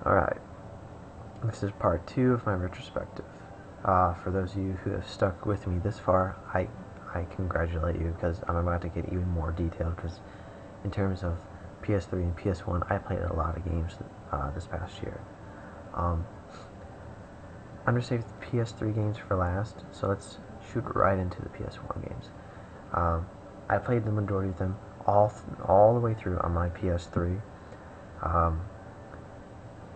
Alright, this is part 2 of my retrospective. For those of you who have stuck with me this far, I congratulate you, because I'm about to get even more detailed, because in terms of PS3 and PS1, I played a lot of games this past year. I'm going to save the PS3 games for last, so let's shoot right into the PS1 games. I played the majority of them all the way through on my PS3.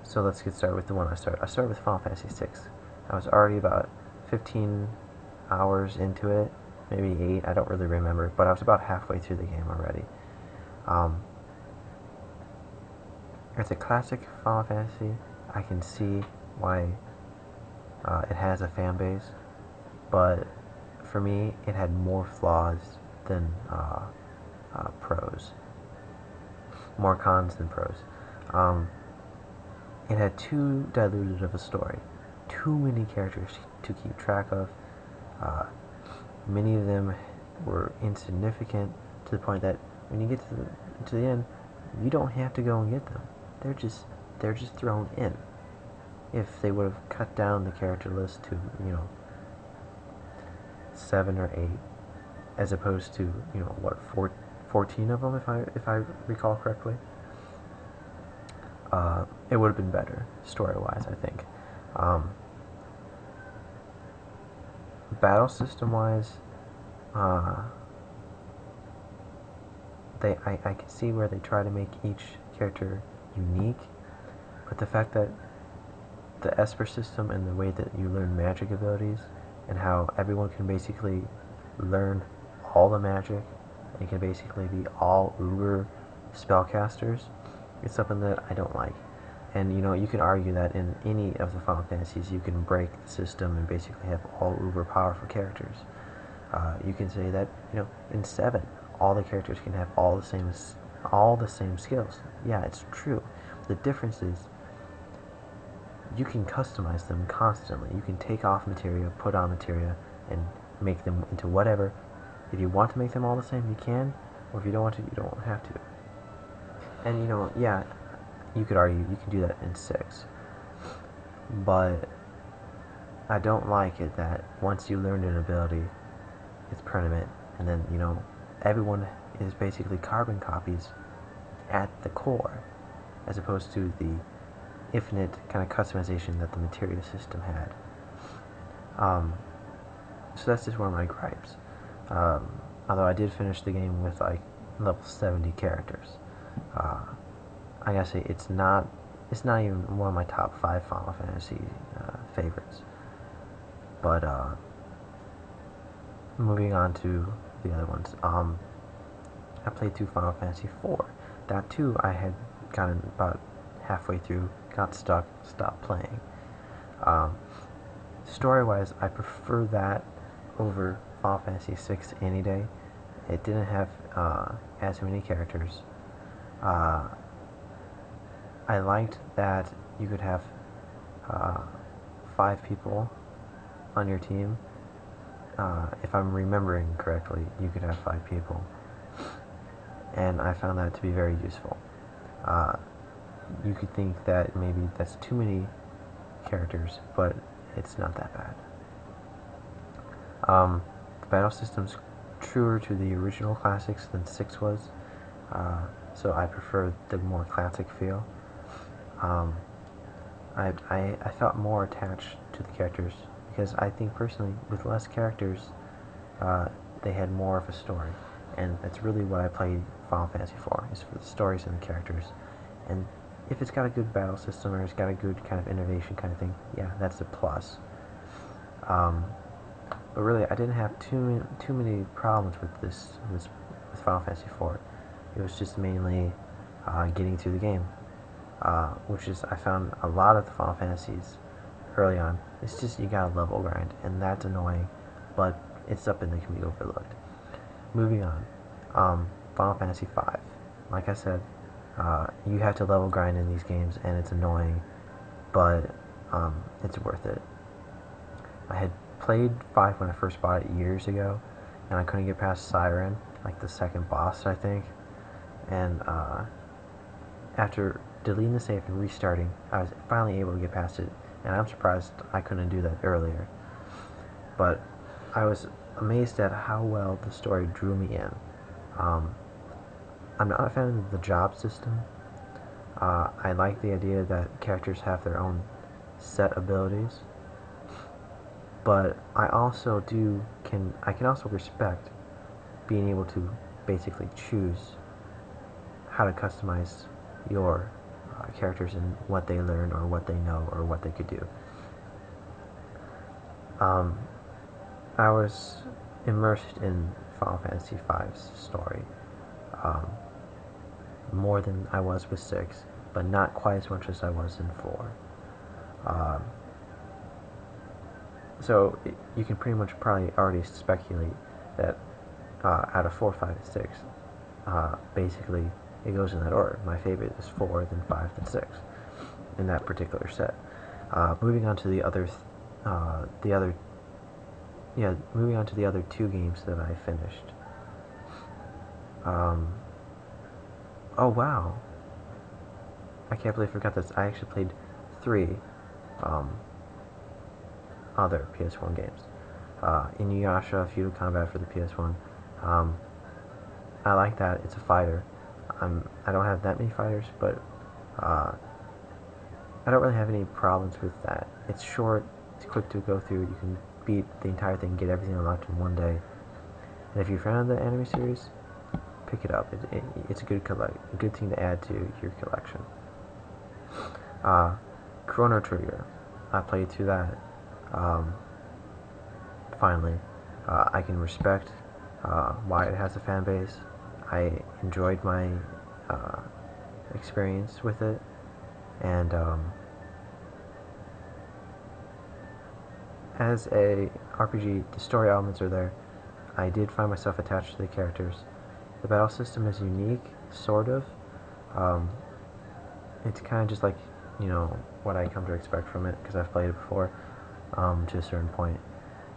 So let's get started with the one I started with Final Fantasy VI. I was already about 15 hours into it, maybe 8, I don't really remember, but I was about halfway through the game already. It's a classic Final Fantasy. I can see why it has a fan base, but for me, it had more flaws than pros. More cons than pros. It had too diluted of a story. Too many characters to keep track of. Many of them were insignificant to the point that when you get to the end, you don't have to go and get them. They're just thrown in. If they would have cut down the character list to 7 or 8, as opposed to 14 of them, if I recall correctly. It would have been better, story-wise, I think. Battle system-wise, I can see where they try to make each character unique, but the fact that the Esper system and the way that you learn magic abilities, and how everyone can basically learn all the magic, and can basically be all uber spellcasters, it's something that I don't like. And you can argue that in any of the Final Fantasies you can break the system and basically have all uber powerful characters. You can say that in 7 all the characters can have all the same skills. Yeah, it's true. The difference is you can customize them constantly. You can take off materia, put on materia, and make them into whatever. If you want to make them all the same, you can, or if you don't want to, you don't have to. And yeah, you could argue you can do that in 6, but I don't like it that once you learn an ability, it's permanent, and then everyone is basically carbon copies at the core, as opposed to the infinite kind of customization that the materia system had. So that's just one of my gripes. Although I did finish the game with like level 70 characters. I gotta say, it's not even one of my top 5 Final Fantasy favorites. But moving on to the other ones, I played through Final Fantasy IV. That too, I had gotten about halfway through, got stuck, stopped playing. Story-wise, I prefer that over Final Fantasy VI any day. It didn't have as many characters. I liked that you could have 5 people on your team. If I'm remembering correctly, you could have 5 people. And I found that to be very useful. You could think that maybe that's too many characters, but it's not that bad. The battle system's truer to the original classics than 6 was, so I prefer the more classic feel. I felt more attached to the characters, because I think personally, with less characters, they had more of a story, and that's really what I played Final Fantasy for, is for the stories and the characters. And if it's got a good battle system, or it's got a good kind of innovation kind of thing, yeah, that's a plus. But really, I didn't have too many problems with Final Fantasy IV. It was just mainly getting through the game, which is, I found a lot of the Final Fantasies early on, it's just you gotta level grind, and that's annoying, but it's something that can be overlooked. Moving on, Final Fantasy V. Like I said, you have to level grind in these games, and it's annoying, but it's worth it. I had played 5 when I first bought it years ago, and I couldn't get past Siren, like the second boss, I think. And after deleting the save and restarting, I was finally able to get past it, and I'm surprised I couldn't do that earlier. But I was amazed at how well the story drew me in. I'm not a fan of the job system. I like the idea that characters have their own set abilities, but I can also respect being able to basically choose how to customize your characters and what they learn or what they know or what they could do. I was immersed in Final Fantasy V's story more than I was with 6, but not quite as much as I was in 4. So you can pretty much probably already speculate that out of 4, 5, and 6, basically it goes in that order. My favorite is 4, then 5, then 6, in that particular set. Moving on to the other two games that I finished. Oh wow! I can't believe I forgot this. I actually played 3 other PS1 games. Inuyasha Feudal Combat for the PS1. I like that. It's a fighter. I don't have that many fighters, but I don't really have any problems with that. It's short. It's quick to go through. You can beat the entire thing, get everything unlocked in one day. And if you're a fan of the anime series, pick it up. It's a good thing to add to your collection. Chrono Trigger. I played through that. Finally, I can respect why it has a fan base. I enjoyed my experience with it, and as a RPG, the story elements are there. I did find myself attached to the characters. The battle system is unique, sort of. It's kind of just like, what I come to expect from it, because I've played it before, to a certain point.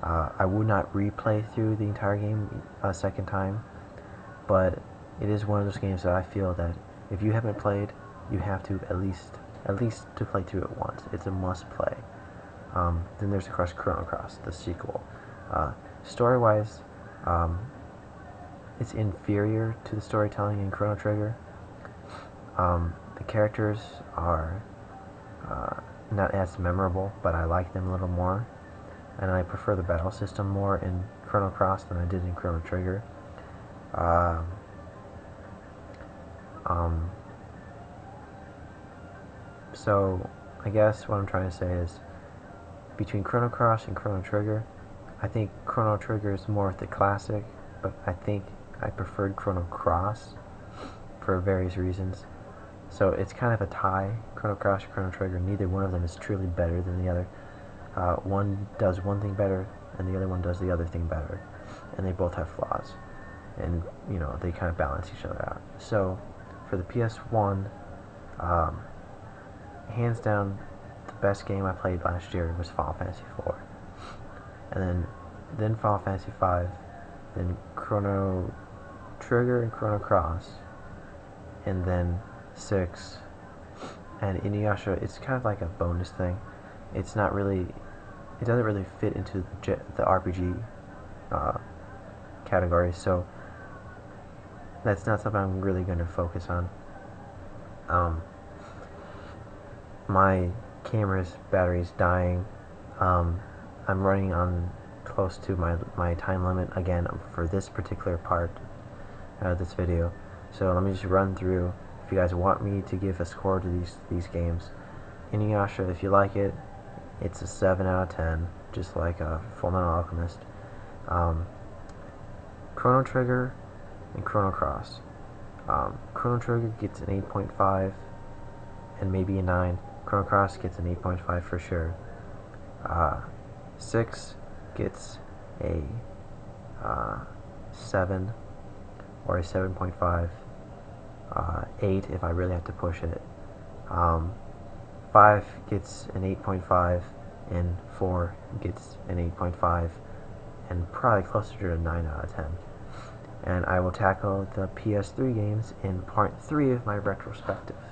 I would not replay through the entire game a second time, but it is one of those games that I feel that if you haven't played, you have to at least to play through it once. It's a must play. Then there's of course Chrono Cross, the sequel. Story-wise, it's inferior to the storytelling in Chrono Trigger. The characters are not as memorable, but I like them a little more, and I prefer the battle system more in Chrono Cross than I did in Chrono Trigger. So I guess what I'm trying to say is, between Chrono Cross and Chrono Trigger, I think Chrono Trigger is more of the classic, but I think I preferred Chrono Cross for various reasons. So it's kind of a tie, Chrono Cross and Chrono Trigger. Neither one of them is truly better than the other. One does one thing better, and the other one does the other thing better. And they both have flaws. And, they kind of balance each other out. So, for the PS1, hands down, the best game I played last year was Final Fantasy 4. And then Final Fantasy 5, then Chrono Trigger and Chrono Cross, and then 6, and Inuyasha. It's kind of like a bonus thing. It doesn't really fit into the RPG category, so that's not something I'm really going to focus on. My camera's battery's dying. I'm running on close to my time limit again for this particular part of this video. So let me just run through. If you guys want me to give a score to these games, Inuyasha, if you like it, it's a 7 out of 10, just like Fullmetal Alchemist. Chrono Trigger and Chrono Cross. Chrono Trigger gets an 8.5 and maybe a 9. Chrono Cross gets an 8.5 for sure. 6 gets a 7 or a 7.5. 8 if I really have to push it. 5 gets an 8.5, and 4 gets an 8.5, and probably closer to a 9 out of 10. And I will tackle the PS3 games in part 3 of my retrospective.